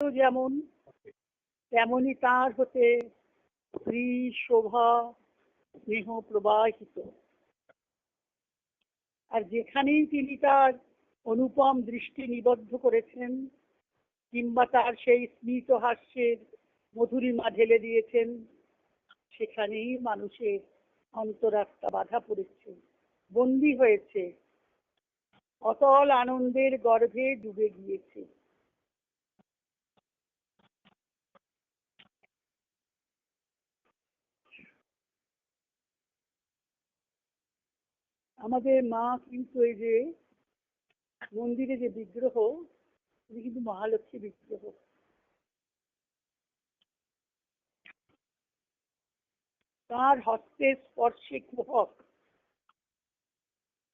যেমন তেমনি তার হতে শ্রী শোভা স্নেহ প্রবাহিত। আর যেখানেই তিনি তার অনুপম দৃষ্টি নিবদ্ধ করেছেন কিংবা তার সেই স্মিত হাস্যের মধুরিমা ঢেলে দিয়েছেন, সেখানেই মানুষের অন্তরাত্মা বাধা পড়েছে, বন্দী হয়েছে, অতল আনন্দের গর্ভে ডুবে গিয়েছে। আমাদের মা কিন্তু এই যে মন্দিরে যে বিগ্রহ, তিনি কিন্তু মহালক্ষ্মী বিগ্রহ। তার হস্তের স্পর্শে কুহক,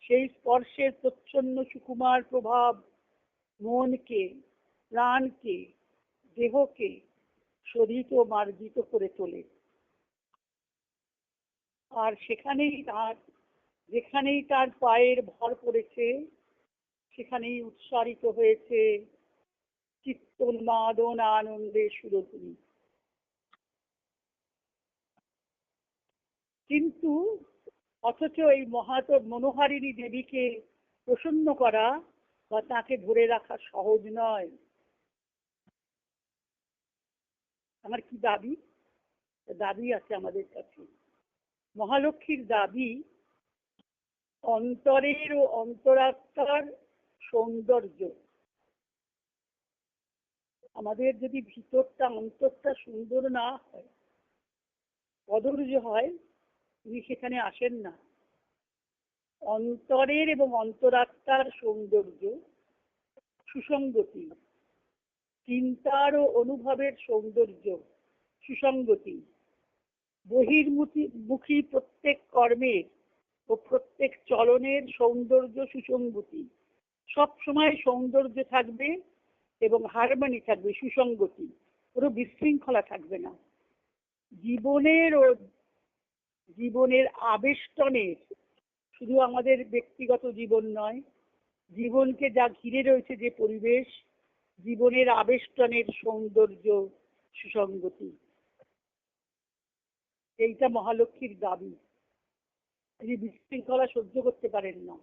সেই স্পর্শের প্রচ্ছন্ন সুকুমার প্রভাব মনকে, প্রাণকে, দেহকে শোধিত মার্জিত করে তোলে। আর যেখানেই তার পায়ের ভর পড়েছে, সেখানেই উচ্চারিত হয়েছে চিত্তোন্মাদন আনন্দে সুরধুনী। কিন্তু অথচ এই মনোহারিণী দেবীকে প্রসন্ন করা বা তাকে ধরে রাখা সহজ নয়। আমার কি দাবি আছে আমাদের কাছে। মহালক্ষ্মীর দাবি অন্তরের ও অন্তরাত্মার সৌন্দর্য। আমাদের যদি ভিতরটা অন্তরটা সুন্দর না হয়, কদর্য হয়, তিনি সেখানে আসেন না। অন্তরের এবং অন্তরাত্মার সৌন্দর্য, সুসঙ্গতি, চিন্তার ও অনুভবের সৌন্দর্য, সুসঙ্গতি, বহির্মুখী প্রত্যেক কর্মের ও প্রত্যেক চলনের সৌন্দর্য, সুসঙ্গতি, সব সময় সৌন্দর্য থাকবে এবং হারমোনি থাকবে, সুসঙ্গতি, কোনো বিশৃঙ্খলা থাকবে না। জীবনের আবেষ্টনের, শুধু আমাদের ব্যক্তিগত জীবন নয়, জীবনকে যা ঘিরে রয়েছে যে পরিবেশ, জীবনের আবেষ্টনের সৌন্দর্য, সুসঙ্গতি, এইটা মহালক্ষ্মীর দাবি। তিনি বিশৃঙ্খলা সহ্য করতে পারেন না।